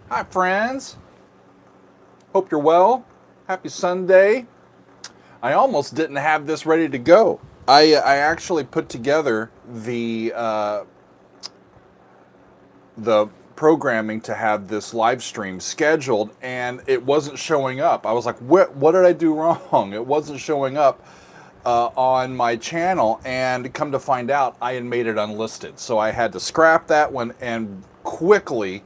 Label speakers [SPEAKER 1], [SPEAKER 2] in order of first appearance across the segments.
[SPEAKER 1] Hi, friends. Hope you're well. Happy Sunday. I almost didn't have this ready to go. I actually put together the programming to have this live stream scheduled, and it wasn't showing up. I was like, what did I do wrong? It wasn't showing up on my channel, and come to find out, I had made it unlisted. So I had to scrap that one and quickly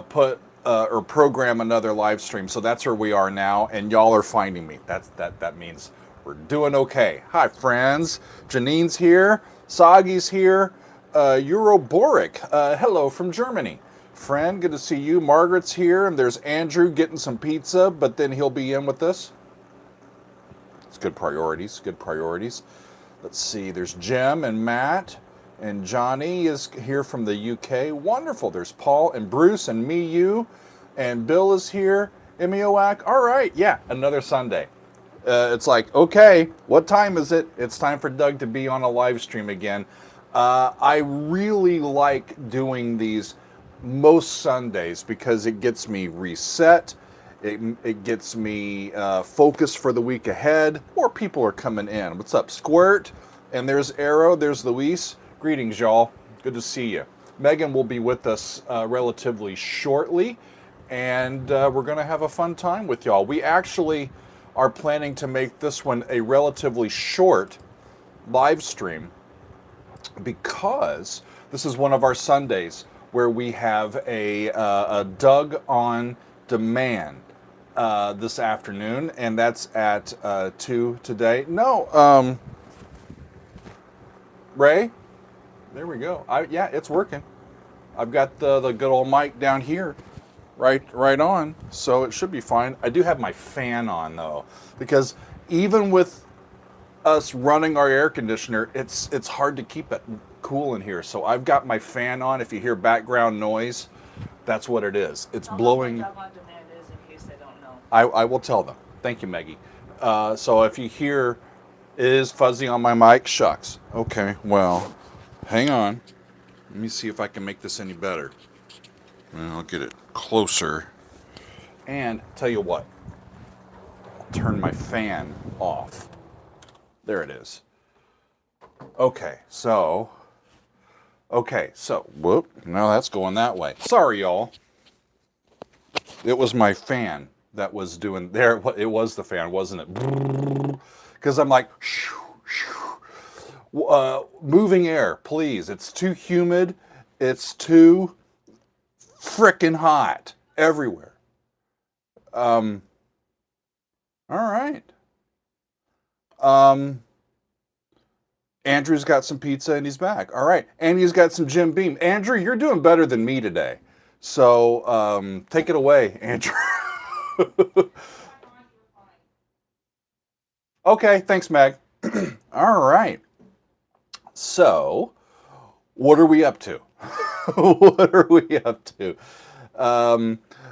[SPEAKER 1] put or program another live stream. So that's where we are now, and y'all are finding me. That means we're doing okay. Hi, friends. Janine's here. Sagi's here. Euroboric. Hello from Germany. Friend, good to see you. Margaret's here, and there's Andrew getting some pizza, but then he'll be in with us. It's good priorities. Good priorities. Let's see. There's Jim and Matt. And Johnny is here from the UK. Wonderful. There's Paul and Bruce and me, you. And Bill is here. Emioak. All right. Yeah, another Sunday. It's like, okay, what time is it? It's time for Doug to be on a live stream again. I really like doing these most Sundays because it gets me reset. It gets me focused for the week ahead. More people are coming in. What's up, Squirt? And there's Arrow. There's Luis. Greetings, y'all. Good to see you. Megan will be with us relatively shortly, and we're going to have a fun time with y'all. We actually are planning to make this one a relatively short live stream because this is one of our Sundays where we have a Doug on Demand this afternoon, and that's at 2 today. No, Ray? There we go. Yeah, it's working. I've got the good old mic down here, right on, so it should be fine. I do have my fan on though, because even with us running our air conditioner, it's hard to keep it cool in here. So I've got my fan on. If you hear background noise, that's what it is. It's blowing.
[SPEAKER 2] What on demand is in case they don't know.
[SPEAKER 1] I will tell them. Thank you, Maggie. So if you hear it is fuzzy on my mic, shucks. Okay, well. Hang on. Let me see if I can make this any better. I'll get it closer. And tell you what, I'll turn my fan off. There it is. Okay, so, whoop, now that's going that way. Sorry, y'all. It was my fan that was doing, there, it was the fan, wasn't it? Because I'm like, shoo, shoo. Moving air, please. It's too humid. It's too frickin' hot everywhere. All right. Andrew's got some pizza and he's back. All right. And he's got some Jim Beam. Andrew, you're doing better than me today. So take it away, Andrew. Okay. Thanks, Meg. All right. So, what are we up to? What are we up to?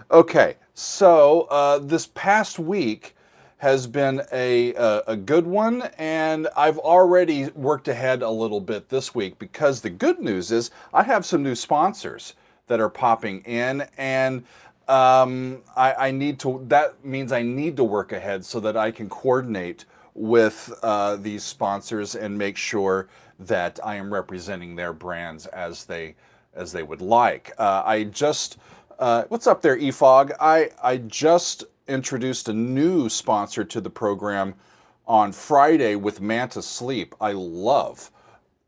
[SPEAKER 1] Okay, so this past week has been a good one, and I've already worked ahead a little bit this week because the good news is I have some new sponsors that are popping in, and I need to. That means I need to work ahead so that I can coordinate with these sponsors and make sure that I am representing their brands as they would like. I just what's up there, EFOG? I just introduced a new sponsor to the program on Friday with Manta Sleep. I love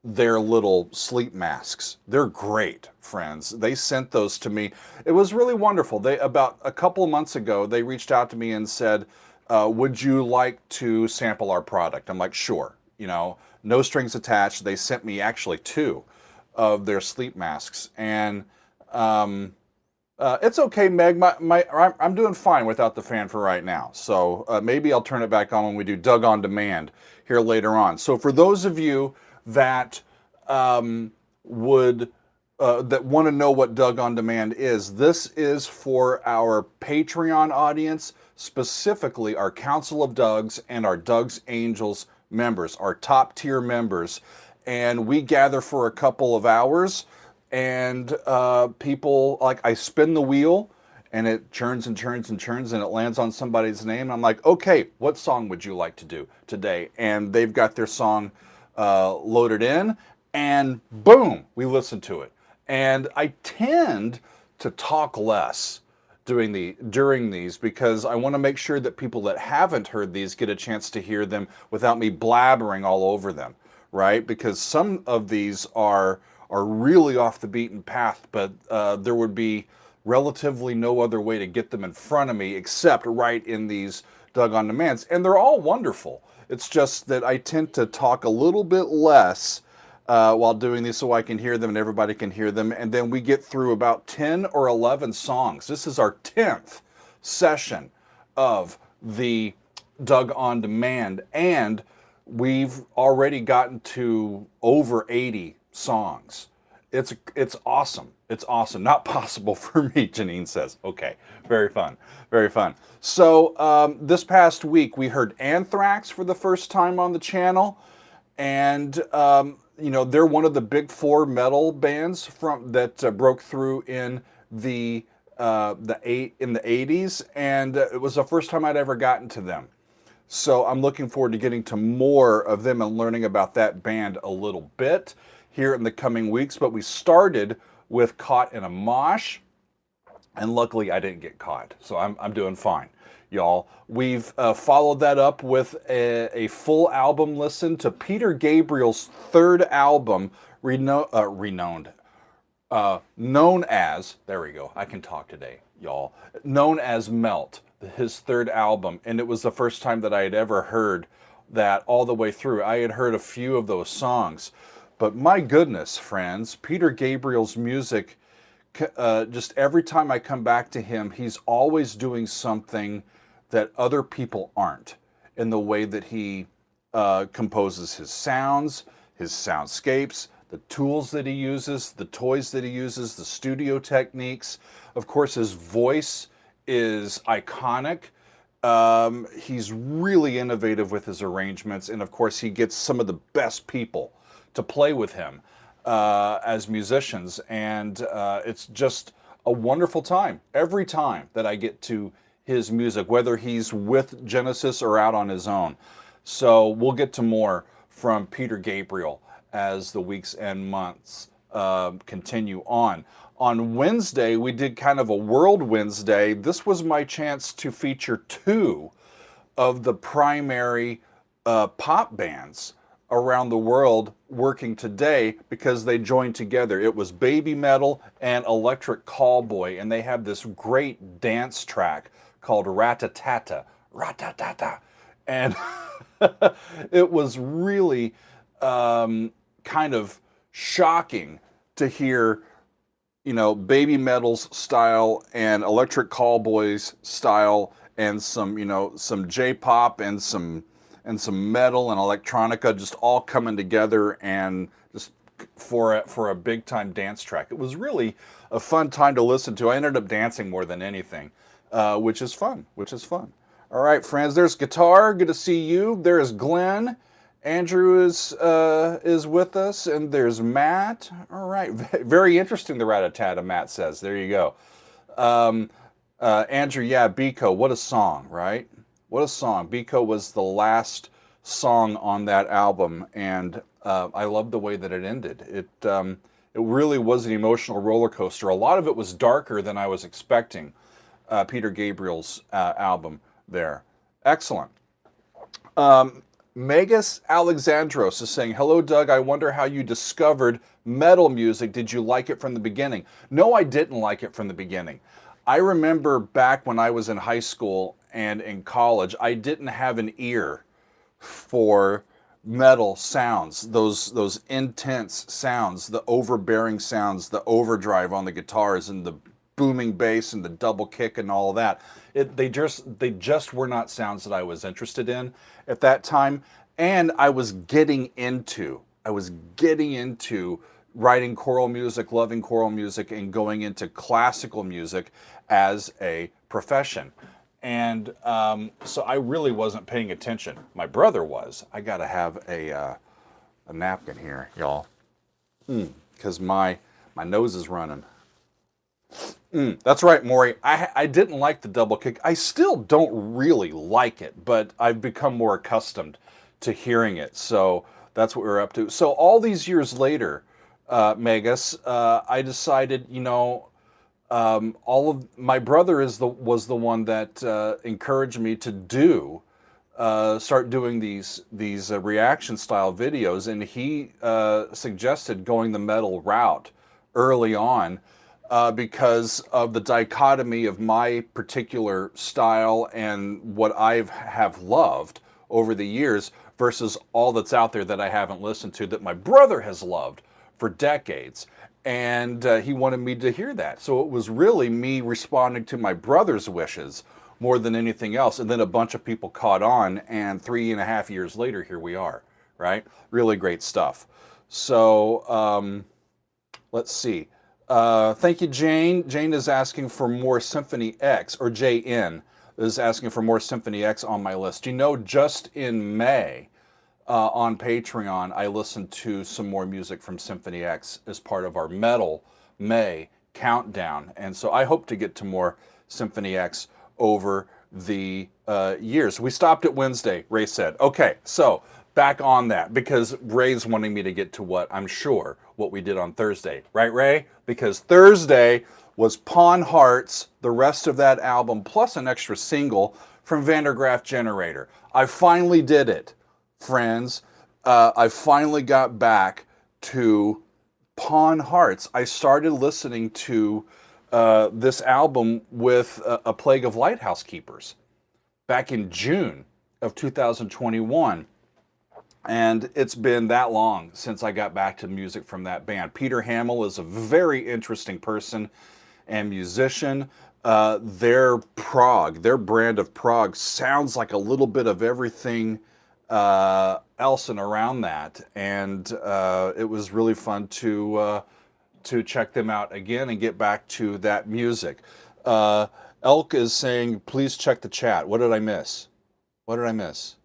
[SPEAKER 1] their little sleep masks. They're great, friends. They sent those to me. It was really wonderful. They about a couple of months ago they reached out to me and said, would you like to sample our product? I'm like, sure. You know, no strings attached. They sent me actually 2 of their sleep masks, and it's okay, Meg. I'm doing fine without the fan for right now. So maybe I'll turn it back on when we do Doug on Demand here later on. So for those of you that that want to know what Doug on Demand is, this is for our Patreon audience, specifically our Council of Dougs and our Doug's Angels members, our top tier members. And we gather for a couple of hours, and people, like, I spin the wheel, and it churns and churns and churns, and it lands on somebody's name. And I'm like, okay, what song would you like to do today? And they've got their song loaded in, and boom, we listen to it. And I tend to talk less during these because I want to make sure that people that haven't heard these get a chance to hear them without me blabbering all over them, right? Because some of these are really off the beaten path, but there would be relatively no other way to get them in front of me except right in these Doug on Demands. And they're all wonderful. It's just that I tend to talk a little bit less while doing these so I can hear them and everybody can hear them. And then we get through about 10 or 11 songs. This is our 10th session of the Doug on Demand. And we've already gotten to over 80 songs. It's awesome. It's awesome. Not possible for me, Janine says. Okay, very fun, very fun. So this past week we heard Anthrax for the first time on the channel, and you know, they're one of the big four metal bands that broke through in the 80s, and it was the first time I'd ever gotten to them. So I'm looking forward to getting to more of them and learning about that band a little bit here in the coming weeks. But we started with Caught in a Mosh, and luckily I didn't get caught, so I'm doing fine, y'all. We've followed that up with a full album listen to Peter Gabriel's third album, known as, there we go, I can talk today, y'all, known as Melt, his third album. And it was the first time that I had ever heard that all the way through. I had heard a few of those songs, but my goodness, friends, Peter Gabriel's music, just every time I come back to him, he's always doing something that other people aren't, in the way that he composes his sounds, his soundscapes, the tools that he uses, the toys that he uses, the studio techniques. Of course, his voice is iconic. He's really innovative with his arrangements, and of course, he gets some of the best people to play with him as musicians, and it's just a wonderful time every time that I get to his music, whether he's with Genesis or out on his own. So we'll get to more from Peter Gabriel as the weeks and months continue on. On Wednesday, we did kind of a World Wednesday. This was my chance to feature two of the primary pop bands around the world working today, because they joined together. It was Baby Metal and Electric Callboy, and they have this great dance track called Ratatata, Ratatata. And it was really kind of shocking to hear, you know, Baby Metal's style and Electric Callboy's style, and some, you know, some J-pop and some metal and electronica just all coming together, and just for a big time dance track. It was really a fun time to listen to. I ended up dancing more than anything, which is fun. All right, friends, there's Guitar. Good to see you. There's Glenn. Andrew is with us, and there's Matt. All right, very interesting, the Ratatata, Matt says. There you go. Andrew, yeah, Biko, what a song, right? What a song. Biko was the last song on that album, and I love the way that it ended. It really was an emotional roller coaster. A lot of it was darker than I was expecting. Peter Gabriel's album there. Excellent. Megas Alexandros is saying, hello, Doug. I wonder how you discovered metal music. Did you like it from the beginning? No, I didn't like it from the beginning. I remember back when I was in high school and in college, I didn't have an ear for metal sounds, those intense sounds, the overbearing sounds, the overdrive on the guitars, and the booming bass and the double kick and all of that. They just were not sounds that I was interested in at that time. And I was getting into writing choral music, loving choral music, and going into classical music as a profession. And so I really wasn't paying attention. My brother was. I got to have a napkin here, y'all, because my nose is running. That's right, Maury. I didn't like the double kick. I still don't really like it, but I've become more accustomed to hearing it. So that's what we're up to. So all these years later, Megas, I decided, all of my brother was the one that encouraged me to start doing these reaction style videos, and he suggested going the metal route early on because of the dichotomy of my particular style and what I have loved over the years versus all that's out there that I haven't listened to that my brother has loved for decades. And he wanted me to hear that. So it was really me responding to my brother's wishes more than anything else. And then a bunch of people caught on, and 3.5 years later, here we are, right? Really great stuff. So let's see. Thank you, Jane. Jane is asking for more Symphony X, or JN is asking for more Symphony X on my list. Just in May on Patreon, I listened to some more music from Symphony X as part of our Metal May countdown. And so I hope to get to more Symphony X over the years. We stopped at Wednesday, Ray said. Okay, so back on that, because Ray's wanting me to get to what we did on Thursday. Right, Ray? Because Thursday was Pawn Hearts, the rest of that album, plus an extra single from Vandergraaf Generator. I finally did it, friends. I finally got back to Pawn Hearts. I started listening to this album with A Plague of Lighthouse Keepers back in June of 2021. And it's been that long since I got back to music from that band. Peter Hamill is a very interesting person and musician. Their brand of prog, sounds like a little bit of everything else and around that. And it was really fun to check them out again and get back to that music. Elk is saying, please check the chat. What did I miss? What did I miss?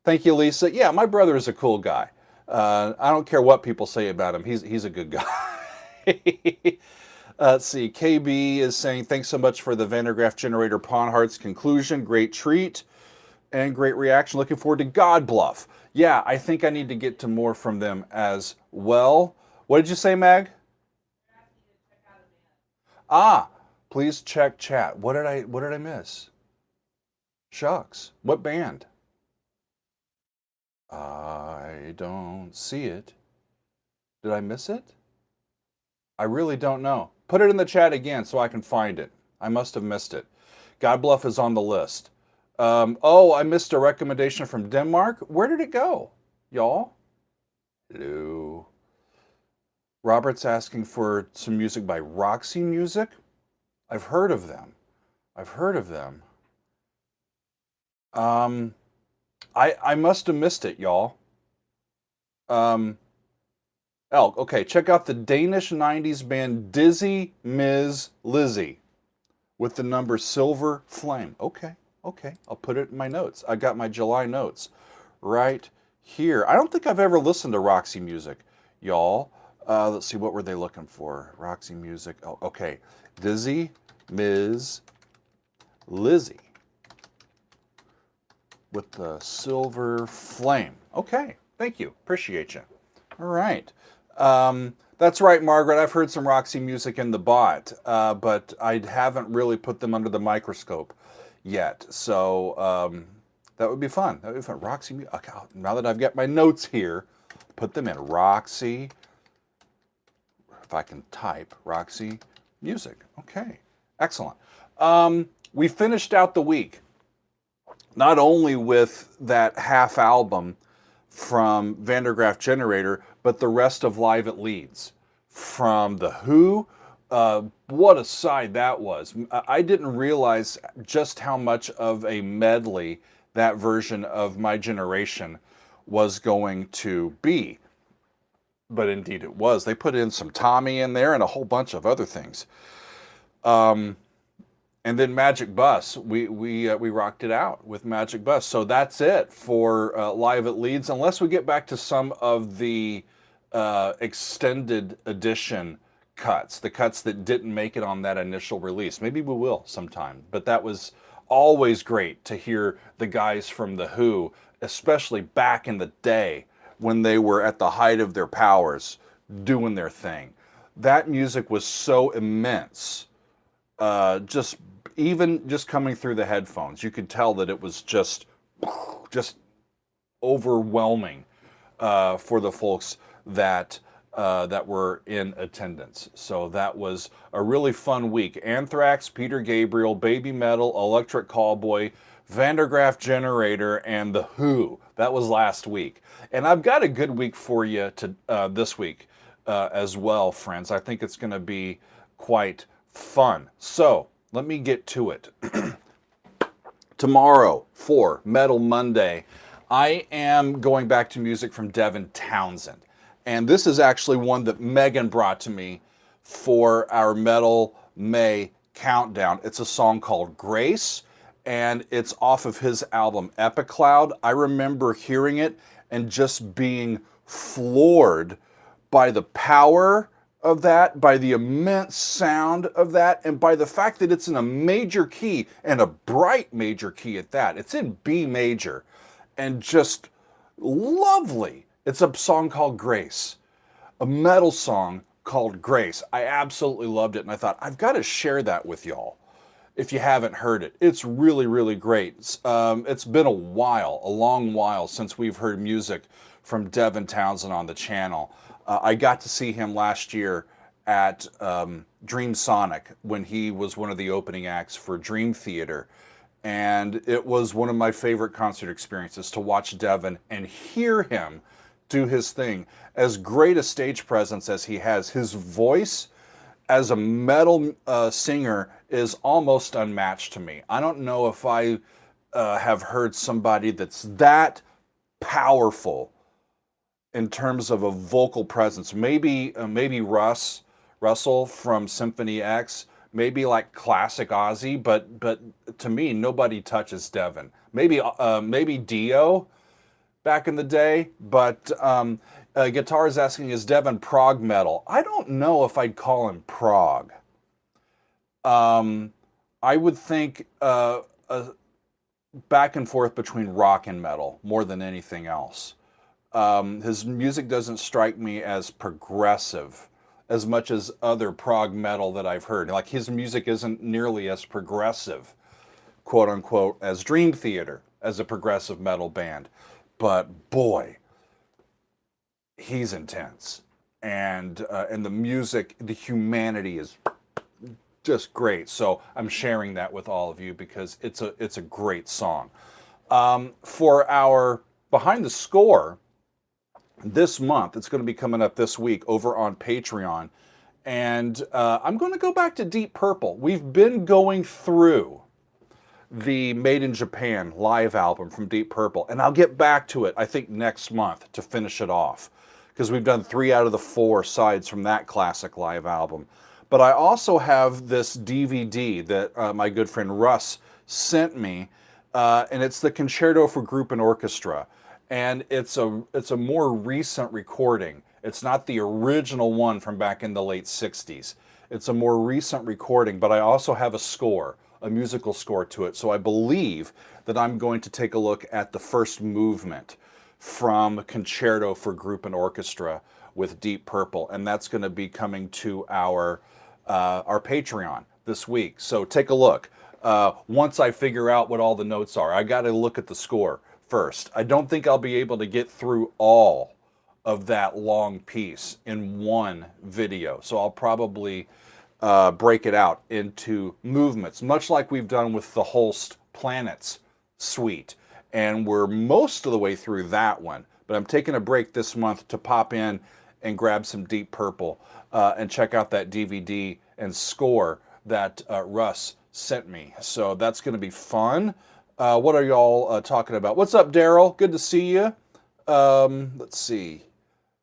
[SPEAKER 1] Thank you, Lisa. Yeah, my brother is a cool guy. I don't care what people say about him. He's a good guy. Let's see. KB is saying, thanks so much for the Vandergraaf Generator Pawn Hearts conclusion. Great treat and great reaction. Looking forward to God Bluff. Yeah, I think I need to get to more from them as well. What did you say, Mag? Ah, please check chat. What did I miss? Shucks. What band? I don't see it. Did I miss it? I really don't know. Put it in the chat again so I can find it. I must have missed it. God Bluff is on the list. Oh, I missed a recommendation from Denmark. Where did it go, y'all? Hello. Robert's asking for some music by Roxy Music. I've heard of them. I must have missed it, y'all. Elk, okay, check out the Danish 90s band Dizzy Ms. Lizzy with the number Silver Flame. Okay, I'll put it in my notes. I got my July notes right here. I don't think I've ever listened to Roxy Music, y'all. Let's see, what were they looking for? Roxy Music. Oh, okay. Dizzy Ms. Lizzy with the Silver Flame. Okay, thank you. Appreciate you. All right. That's right, Margaret. I've heard some Roxy Music in the bot, but I haven't really put them under the microscope yet. So that would be fun. That would be fun. Roxy Music. Okay, now that I've got my notes here, put them in Roxy. If I can type Roxy Music. Okay, excellent. We finished out the week not only with that half album from Vandergraaf Generator, but the rest of Live at Leeds from The Who. What a side that was. I didn't realize just how much of a medley that version of My Generation was going to be. But indeed it was. They put in some Tommy in there and a whole bunch of other things. And then Magic Bus, we rocked it out with Magic Bus. So that's it for Live at Leeds, unless we get back to some of the extended edition cuts, the cuts that didn't make it on that initial release. Maybe we will sometime, but that was always great to hear the guys from The Who, especially back in the day when they were at the height of their powers, doing their thing. That music was so immense. Just even just coming through the headphones, you could tell that it was just overwhelming for the folks that that were in attendance. So that was a really fun week. Anthrax, Peter Gabriel, Baby Metal, Electric Callboy, Vandergraaf Generator, and The Who. That was last week. And I've got a good week for you to this week as well, friends. I think it's going to be quite fun. So let me get to it. Tomorrow for Metal Monday, I am going back to music from Devin Townshend. And this is actually one that Megan brought to me for our Metal May countdown. It's a song called Grace, and it's off of his album Epic Cloud. I remember hearing it and just being floored by the power of that, by the immense sound of that, and by the fact that it's in a major key, and a bright major key at that. It's in B major, and just lovely. It's a song called Grace, a metal song called Grace. I absolutely loved it, and I thought, I've got to share that with y'all if you haven't heard it. It's really, really great. It's been a while, a long while, since we've heard music from Devin Townshend on the channel. I got to see him last year at Dream Sonic when he was one of the opening acts for Dream Theater. And it was one of my favorite concert experiences to watch Devin and hear him do his thing. As great a stage presence as he has, his voice as a metal singer is almost unmatched to me. I don't know if I have heard somebody that's that powerful in terms of a vocal presence. Maybe Russell from Symphony X, maybe like classic Ozzy, but to me nobody touches Devin. Maybe Dio back in the day, but Guitar is asking, is Devin prog metal? I don't know if I'd call him prog. I would think back and forth between rock and metal more than anything else. His music doesn't strike me as progressive as much as other prog metal that I've heard. Like, his music isn't nearly as progressive, quote unquote, as Dream Theater, as a progressive metal band. But boy, he's intense. And the music, the humanity is just great. So I'm sharing that with all of you because it's a great song. For our Behind the Score, this month, it's going to be coming up this week over on Patreon. And I'm going to go back to Deep Purple. We've been going through the Made in Japan live album from Deep Purple. And I'll get back to it, I think, next month to finish it off, because we've done 3 out of the 4 sides from that classic live album. But I also have this DVD that my good friend Russ sent me, and it's the Concerto for Group and Orchestra. And it's a more recent recording. It's not the original one from back in the late 60s. It's a more recent recording, but I also have a score, a musical score to it. So I believe that I'm going to take a look at the first movement from Concerto for Group and Orchestra with Deep Purple, and that's going to be coming to our Patreon this week. So take a look. Once I figure out what all the notes are, I got to look at the score first. I don't think I'll be able to get through all of that long piece in one video. So I'll probably break it out into movements, much like we've done with the Holst Planets suite. And we're most of the way through that one. But I'm taking a break this month to pop in and grab some Deep Purple and check out that DVD and score that Russ sent me. So that's going to be fun. What are y'all talking about? What's up, Daryl? Good to see you. Let's see.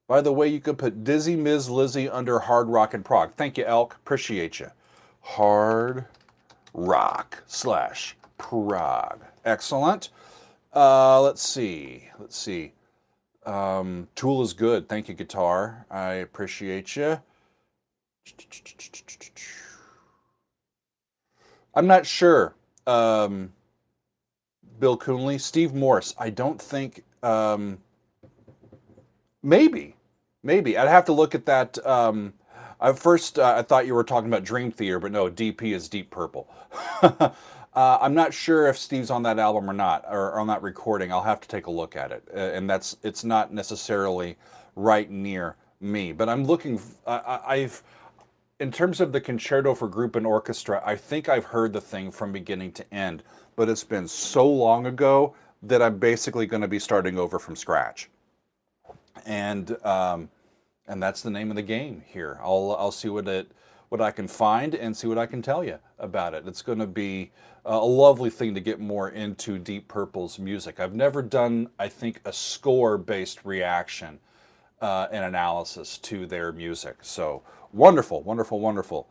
[SPEAKER 1] By the way, you could put Dizzy Ms. Lizzy under hard rock and prog. Thank you, Elk. Appreciate you. Hard rock / prog. Excellent. Let's see. Tool is good. Thank you, guitar. I appreciate you. I'm not sure. Bill Coonley, Steve Morse. I don't think. Maybe. I'd have to look at that. At first, I thought you were talking about Dream Theater, but no, DP is Deep Purple. I'm not sure if Steve's on that album or not, or on that recording. I'll have to take a look at it, and it's not necessarily right near me. But I'm looking. I've, in terms of the concerto for group and orchestra, I think I've heard the thing from beginning to end, but it's been so long ago that I'm basically going to be starting over from scratch. And that's the name of the game here. I'll see what I can find and see what I can tell you about it. It's going to be a lovely thing to get more into Deep Purple's music. I've never done, I think, a score-based reaction and analysis to their music. So wonderful, wonderful, wonderful.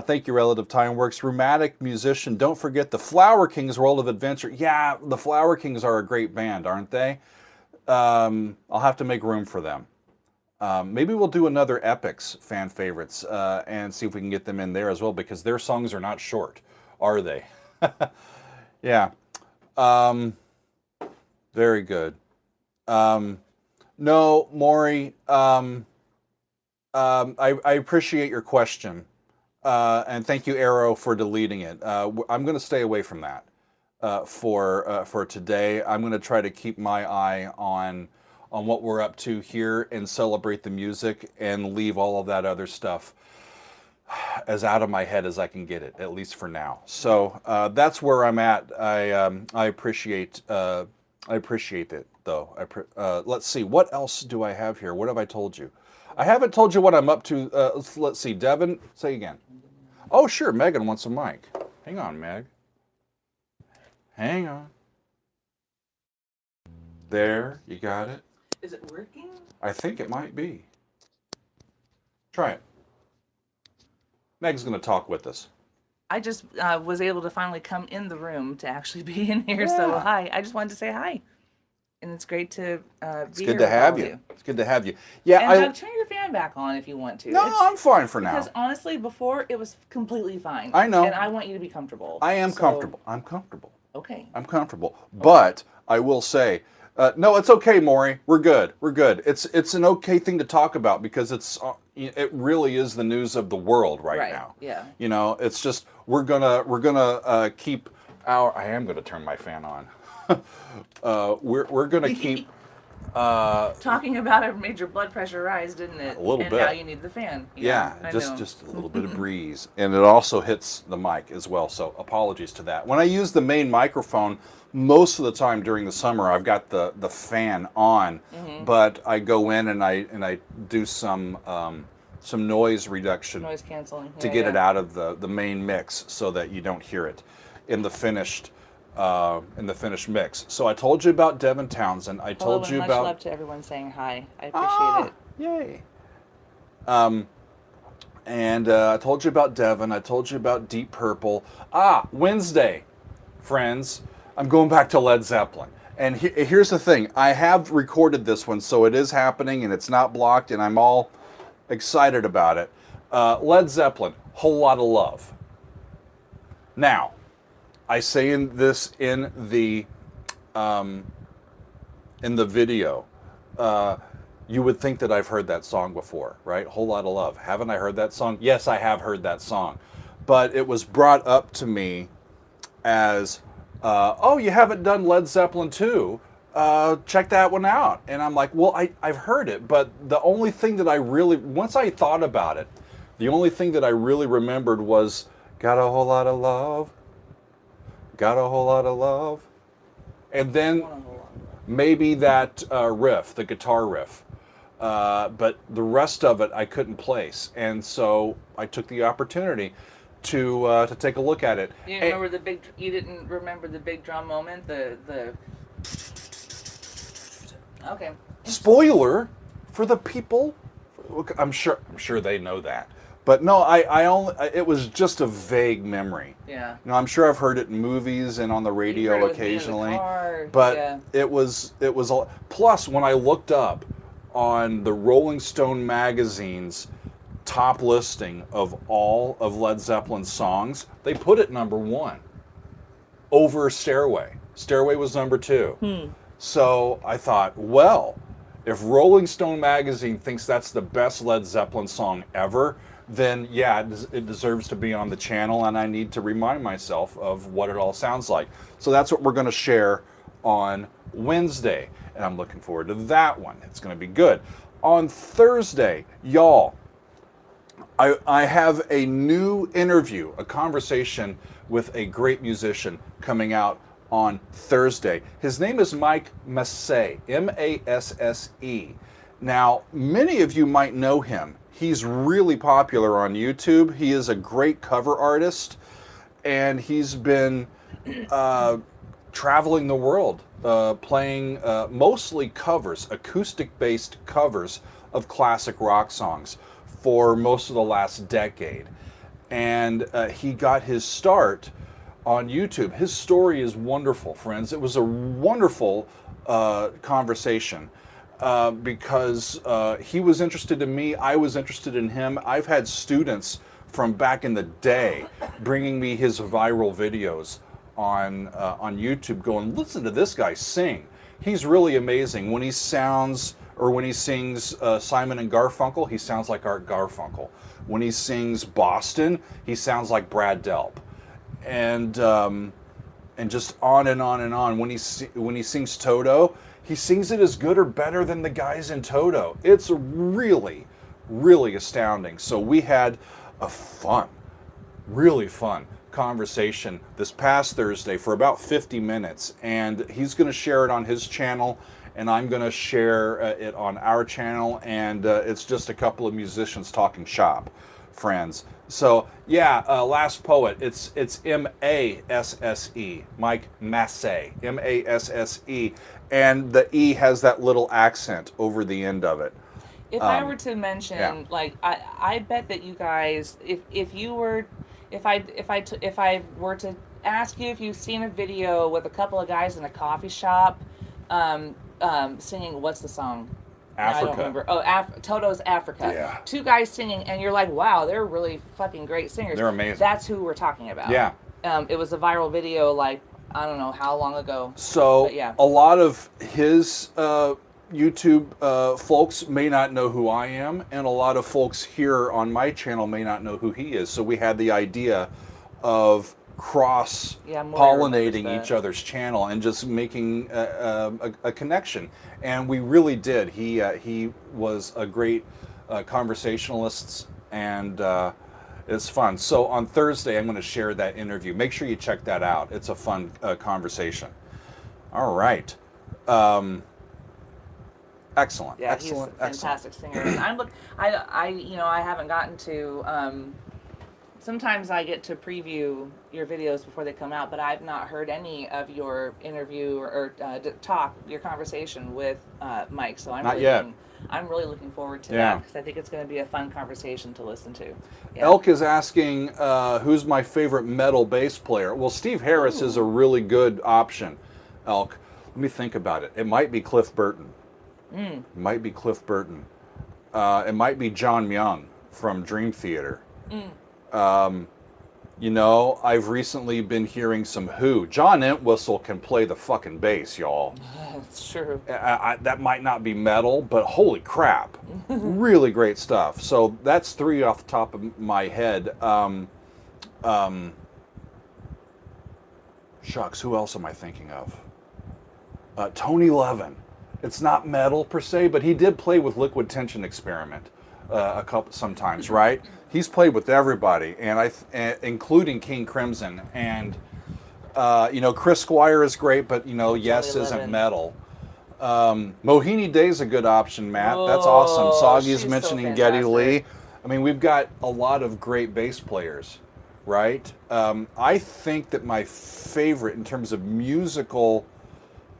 [SPEAKER 1] Thank you, Relative Time Works. Rheumatic musician. Don't forget the Flower Kings World of Adventure. Yeah, the Flower Kings are a great band, aren't they? I'll have to make room for them. Maybe we'll do another Epics fan favorites and see if we can get them in there as well, because their songs are not short, are they? Yeah. Very good. No, Maury, I appreciate your question. And thank you, Arrow, for deleting it. I'm going to stay away from that for today. I'm going to try to keep my eye on what we're up to here and celebrate the music and leave all of that other stuff as out of my head as I can get it, at least for now. So that's where I'm at. I appreciate it, though. Let's see, what else do I have here? What have I told you? I haven't told you what I'm up to. Let's see, Devin, say again. Oh, sure, Megan wants a mic. Hang on, Meg. Hang on. There, you got it.
[SPEAKER 2] Is it working?
[SPEAKER 1] I think it might be. Try it. Meg's going to talk with us.
[SPEAKER 2] I just was able to finally come in the room to actually be in here. So hi, I just wanted to say hi. And it's great to be here.
[SPEAKER 1] It's good to have you. It's good to have you. Yeah,
[SPEAKER 2] and turn your fan back on if you want to.
[SPEAKER 1] No, I'm fine for now.
[SPEAKER 2] Because honestly, before it was completely fine.
[SPEAKER 1] I know.
[SPEAKER 2] And I want you to be comfortable.
[SPEAKER 1] I am comfortable. I'm comfortable.
[SPEAKER 2] Okay.
[SPEAKER 1] I'm comfortable. Okay. But I will say, no, it's okay, Maury. We're good. We're good. It's an okay thing to talk about because it really is the news of the world right now.
[SPEAKER 2] Yeah.
[SPEAKER 1] You know, it's just we're gonna keep our. I am gonna turn my fan on. We're gonna keep
[SPEAKER 2] talking about it made your blood pressure rise, didn't it?
[SPEAKER 1] A little bit.
[SPEAKER 2] And now you need the fan.
[SPEAKER 1] Yeah, just a little bit of breeze, and it also hits the mic as well. So apologies to that. When I use the main microphone, most of the time during the summer, I've got the fan on, but I go in and I do some noise reduction,
[SPEAKER 2] noise canceling,
[SPEAKER 1] to get it out of the main mix so that you don't hear it in the finished mix. So I told you about Devin Townshend. I told you
[SPEAKER 2] much
[SPEAKER 1] about.
[SPEAKER 2] Love to everyone saying hi. I appreciate it.
[SPEAKER 1] Yay. And I told you about Devin. I told you about Deep Purple. Wednesday, friends. I'm going back to Led Zeppelin. And here's the thing. I have recorded this one, so it is happening, and it's not blocked, and I'm all excited about it. Led Zeppelin, Whole Lotta Love. Now, I say in the video, you would think that I've heard that song before, right? Whole Lotta Love. Haven't I heard that song? Yes, I have heard that song. But it was brought up to me as, oh, you haven't done Led Zeppelin 2? Check that one out. And I'm like, well, I've heard it, but the only thing that once I thought about it, the only thing that I really remembered was, got a whole lot of love. Got a whole lot of love. And then maybe that riff, the guitar riff. But the rest of it I couldn't place. And so I took the opportunity to take a look at it.
[SPEAKER 2] You didn't remember the big drum moment? The Okay.
[SPEAKER 1] Spoiler for the people. I'm sure they know that. But no, it was just a vague memory.
[SPEAKER 2] Yeah.
[SPEAKER 1] You know, I'm sure I've heard it in movies and on the
[SPEAKER 2] You heard
[SPEAKER 1] radio
[SPEAKER 2] it with me in the
[SPEAKER 1] occasionally.
[SPEAKER 2] car,
[SPEAKER 1] But
[SPEAKER 2] yeah.
[SPEAKER 1] it was plus when I looked up on the Rolling Stone magazine's top listing of all of Led Zeppelin's songs, they put it number 1 over Stairway. Stairway was number 2. So I thought, well, if Rolling Stone magazine thinks that's the best Led Zeppelin song ever, then yeah, it deserves to be on the channel, and I need to remind myself of what it all sounds like. So that's what we're going to share on Wednesday, and I'm looking forward to that one. It's going to be good. On Thursday, y'all, I have a new interview, a conversation with a great musician coming out on Thursday. His name is Mike Massé, Masse. Now, many of you might know him. He's really popular on YouTube. He is a great cover artist, and he's been traveling the world, playing mostly covers, acoustic-based covers of classic rock songs for most of the last decade. And he got his start on YouTube. His story is wonderful, friends. It was a wonderful conversation. Because he was interested in me, I was interested in him. I've had students from back in the day bringing me his viral videos on YouTube going, listen to this guy sing. He's really amazing. When he sings Simon and Garfunkel, he sounds like Art Garfunkel. When he sings Boston, he sounds like Brad Delp. And just on and on and on. When he sings Toto, he sings it as good or better than the guys in Toto. It's really, really astounding. So we had a really fun conversation this past Thursday for about 50 minutes. And he's going to share it on his channel, and I'm going to share it on our channel. And it's just a couple of musicians talking shop, friends. So yeah, Last Poet, it's M-A-S-S-E, Mike Massé, M-A-S-S-E, and the E has that little accent over the end of it.
[SPEAKER 2] If I were to mention,
[SPEAKER 1] yeah.
[SPEAKER 2] like, I bet that you guys, if I were to ask you if you've seen a video with a couple of guys in a coffee shop, singing, what's the song?
[SPEAKER 1] Africa.
[SPEAKER 2] I don't remember. Oh, Toto's Africa.
[SPEAKER 1] Yeah.
[SPEAKER 2] 2 guys singing, and you're like, wow, they're really fucking great singers.
[SPEAKER 1] They're amazing.
[SPEAKER 2] That's who we're talking about.
[SPEAKER 1] Yeah.
[SPEAKER 2] It was a viral video, like, I don't know how long ago.
[SPEAKER 1] So
[SPEAKER 2] yeah.
[SPEAKER 1] A lot of his YouTube folks may not know who I am, and a lot of folks here on my channel may not know who he is. So we had the idea of cross-pollinating each other's channel and just making a connection. And we really did. He was a great conversationalist, and it's fun. So on Thursday, I'm going to share that interview. Make sure you check that out. It's a fun conversation. All right. Excellent.
[SPEAKER 2] Yeah,
[SPEAKER 1] excellent.
[SPEAKER 2] He's a fantastic singer. And I haven't gotten to. Sometimes I get to preview your videos before they come out, but I've not heard any of your interview or your conversation with Mike. So I'm really looking forward to that, because I think it's going to be a fun conversation to listen to. Yeah.
[SPEAKER 1] Elk is asking, who's my favorite metal bass player? Well, Steve Harris is a really good option, Elk. Let me think about it. It might be Cliff Burton. It might be Cliff Burton. It might be John Myung from Dream Theater. I've recently been hearing some Who. John Entwistle can play the fucking bass, y'all.
[SPEAKER 2] That's true.
[SPEAKER 1] That might not be metal, but holy crap. Really great stuff. So that's 3 off the top of my head. Shucks, who else am I thinking of? Tony Levin. It's not metal per se, but he did play with Liquid Tension Experiment a couple sometimes, right? He's played with everybody, and including King Crimson, and Chris Squire is great, but Yes isn't metal. Mohini Day's a good option, Matt. That's awesome. Soggy's mentioning Geddy Lee. I mean, we've got a lot of great bass players, right? I think that my favorite in terms of musical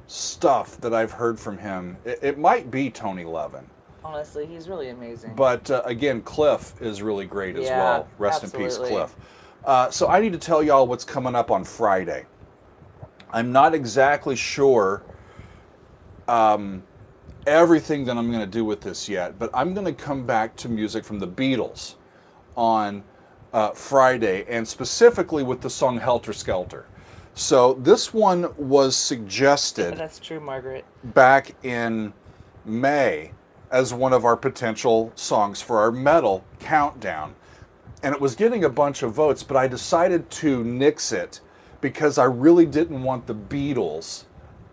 [SPEAKER 1] stuff that I've heard from him, it might be Tony Levin.
[SPEAKER 2] Honestly, he's really amazing.
[SPEAKER 1] But again, Cliff is really great as well. Rest in peace,
[SPEAKER 2] absolutely.
[SPEAKER 1] Cliff. So I need to tell y'all what's coming up on Friday. I'm not exactly sure everything that I'm going to do with this yet, but I'm going to come back to music from the Beatles on Friday, and specifically with the song Helter Skelter. So this one was suggested
[SPEAKER 2] That's true, Margaret.
[SPEAKER 1] back in May as one of our potential songs for our metal countdown. And it was getting a bunch of votes, but I decided to nix it because I really didn't want the Beatles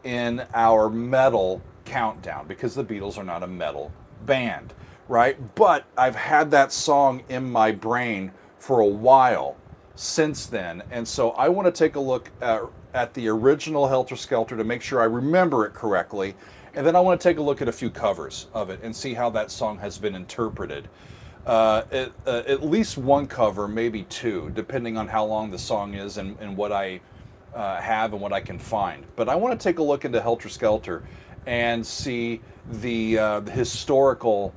[SPEAKER 1] in our metal countdown, because the Beatles are not a metal band, right? But I've had that song in my brain for a while since then, and so I want to take a look at the original Helter Skelter to make sure I remember it correctly, and then I want to take a look at a few covers of it and see how that song has been interpreted. At least one cover, maybe two, depending on how long the song is and what I have and what I can find. But I want to take a look into Helter Skelter and see the historical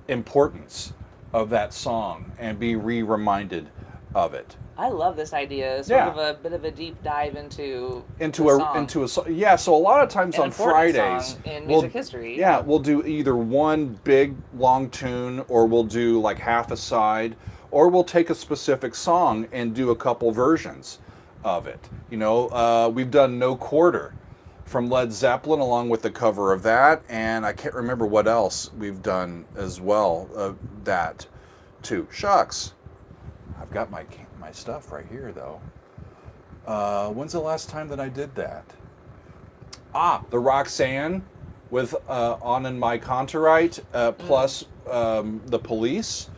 [SPEAKER 1] importance of that song and be reminded of it.
[SPEAKER 2] I love this idea. Sort of a bit of a deep dive into
[SPEAKER 1] a song. Yeah, so a lot of times
[SPEAKER 2] an
[SPEAKER 1] on Fridays
[SPEAKER 2] song in music history.
[SPEAKER 1] Yeah, we'll do either one big long tune, or we'll do like half a side, or we'll take a specific song and do a couple versions of it. You know, we've done No Quarter from Led Zeppelin along with the cover of that, and I can't remember what else we've done as well that too. Shucks, I've got my stuff right here though. When's the last time that I did that? The Roxanne with On in My Contorite plus the Police.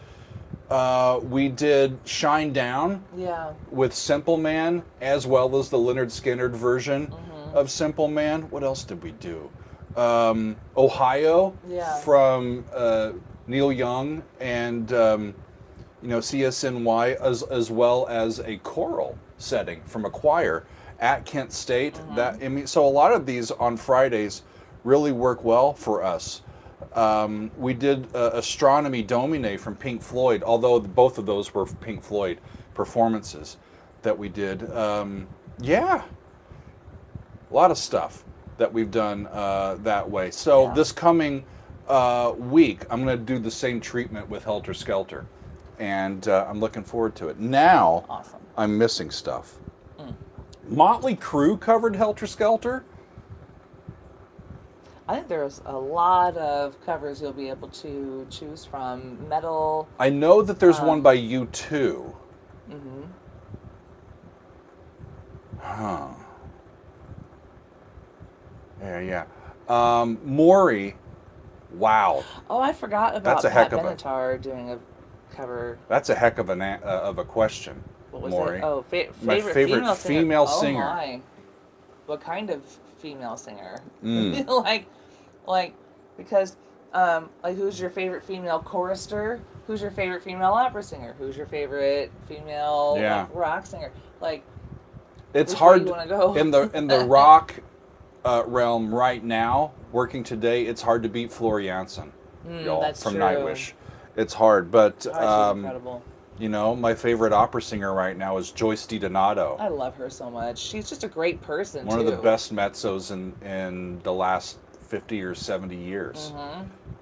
[SPEAKER 1] We did Shine Down with Simple Man, as well as the Lynyrd Skynyrd version of Simple Man. What else did we do? Ohio from Neil Young and CSNY, as well as a choral setting from a choir at Kent State. So a lot of these on Fridays really work well for us. We did Astronomy Domine from Pink Floyd, although both of those were Pink Floyd performances that we did. A lot of stuff that we've done that way. So this coming week, I'm going to do the same treatment with Helter Skelter, and I'm looking forward to it. Now, I'm missing stuff. Motley Crue covered Helter Skelter.
[SPEAKER 2] I think there's a lot of covers you'll be able to choose from. Metal.
[SPEAKER 1] I know that there's one by U2. Huh. Yeah. Maury. Wow.
[SPEAKER 2] Oh, I forgot about
[SPEAKER 1] That's a heck
[SPEAKER 2] Pat
[SPEAKER 1] of a
[SPEAKER 2] Benatar doing a cover.
[SPEAKER 1] That's a heck of a question.
[SPEAKER 2] What was
[SPEAKER 1] Maury.
[SPEAKER 2] it? Oh,
[SPEAKER 1] My favorite female singer.
[SPEAKER 2] Oh my! What kind of female singer? like, because, who's your favorite female chorister? Who's your favorite female opera singer? Who's your favorite female rock singer? Like,
[SPEAKER 1] it's hard
[SPEAKER 2] you wanna go?
[SPEAKER 1] in the rock realm right now. Working today, it's hard to beat Floor Jansen, y'all,
[SPEAKER 2] that's
[SPEAKER 1] from
[SPEAKER 2] true.
[SPEAKER 1] Nightwish. It's hard, but
[SPEAKER 2] She's incredible.
[SPEAKER 1] My favorite opera singer right now is Joyce DiDonato.
[SPEAKER 2] I love her so much. She's just a great person.
[SPEAKER 1] One of the best mezzos in the last 50 or 70 years.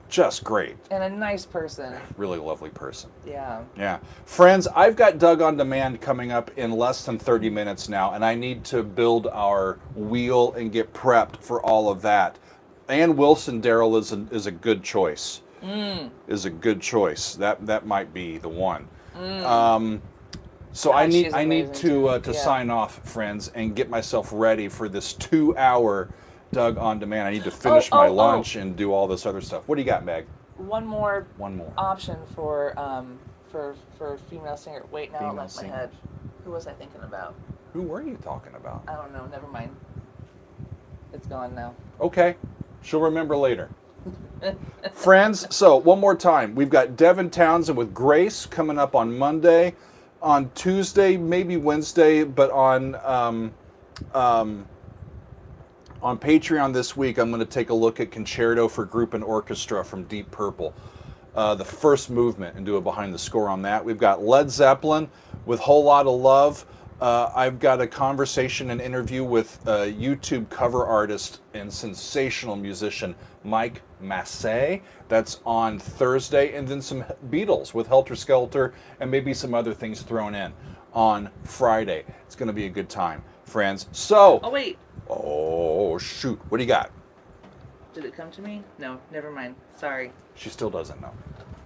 [SPEAKER 1] Just great.
[SPEAKER 2] And a nice person.
[SPEAKER 1] Really lovely person.
[SPEAKER 2] Yeah.
[SPEAKER 1] Friends, I've got Doug on Demand coming up in less than 30 minutes now, and I need to build our wheel and get prepped for all of that. Ann Wilson, Daryl, is a good choice. Is a good choice. That might be the one. So I need to sign off, friends, and get myself ready for this 2-hour Doug on Demand. I need to finish my lunch and do all this other stuff. What do you got, Meg?
[SPEAKER 2] One more option for female singer. Wait, now I left my head. Who was I thinking about?
[SPEAKER 1] Who were you talking about?
[SPEAKER 2] I don't know. Never mind. It's gone now.
[SPEAKER 1] Okay. She'll remember later. Friends, so one more time. We've got Devin Townshend with Grace coming up on Monday. On Tuesday, maybe Wednesday, but on On Patreon this week, I'm going to take a look at Concerto for Group and Orchestra from Deep Purple, the first movement, and do a behind the score on that. We've got Led Zeppelin with Whole Lotta Love. I've got a conversation and interview with YouTube cover artist and sensational musician Mike Massé. That's on Thursday, and then some Beatles with Helter Skelter and maybe some other things thrown in on Friday. It's going to be a good time, friends. So,
[SPEAKER 2] Oh wait,
[SPEAKER 1] oh shoot, what do you got?
[SPEAKER 2] did it come to me? No, never mind. Sorry.
[SPEAKER 1] She still doesn't know.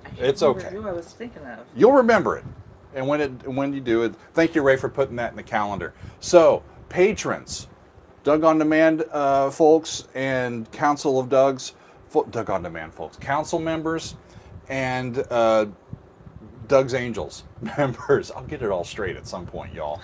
[SPEAKER 2] I can't
[SPEAKER 1] It's
[SPEAKER 2] remember
[SPEAKER 1] okay.
[SPEAKER 2] Who I was thinking of.
[SPEAKER 1] You'll remember it. And when you do it, thank you, Ray, for putting that in the calendar. So, patrons, Doug On Demand folks, and Council of Doug's, Doug On Demand folks, council members, and Doug's Angels members. I'll get it all straight at some point, y'all.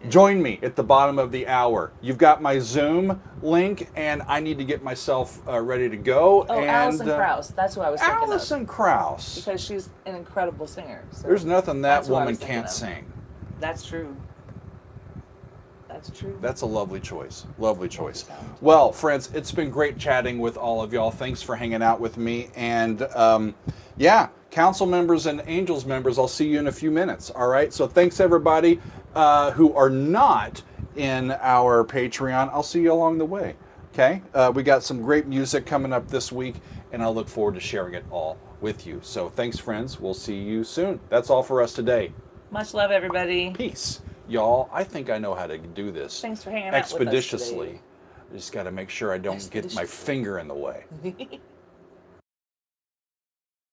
[SPEAKER 1] Join me at the bottom of the hour. You've got my Zoom link, and I need to get myself ready to go.
[SPEAKER 2] Oh,
[SPEAKER 1] and,
[SPEAKER 2] Alison Krauss. That's who I was thinking of.
[SPEAKER 1] Alison Krauss.
[SPEAKER 2] Because she's an incredible singer. So
[SPEAKER 1] There's nothing that
[SPEAKER 2] that's what I
[SPEAKER 1] woman
[SPEAKER 2] was thinking
[SPEAKER 1] can't
[SPEAKER 2] of.
[SPEAKER 1] sing.
[SPEAKER 2] That's true. That's true.
[SPEAKER 1] That's a lovely choice. Lovely choice.
[SPEAKER 2] Sound.
[SPEAKER 1] Well, friends, it's been great chatting with all of y'all. Thanks for hanging out with me. And yeah, council members and Angels members, I'll see you in a few minutes. All right. So thanks, everybody who are not in our Patreon. I'll see you along the way. Okay. We got some great music coming up this week, and I look forward to sharing it all with you. So thanks, friends. We'll see you soon. That's all for us today.
[SPEAKER 2] Much love, everybody.
[SPEAKER 1] Peace. Y'all, I think I know how to do this
[SPEAKER 2] Thanks for hanging out with us
[SPEAKER 1] expeditiously.
[SPEAKER 2] today.
[SPEAKER 1] I just got to make sure I don't get my finger in the way.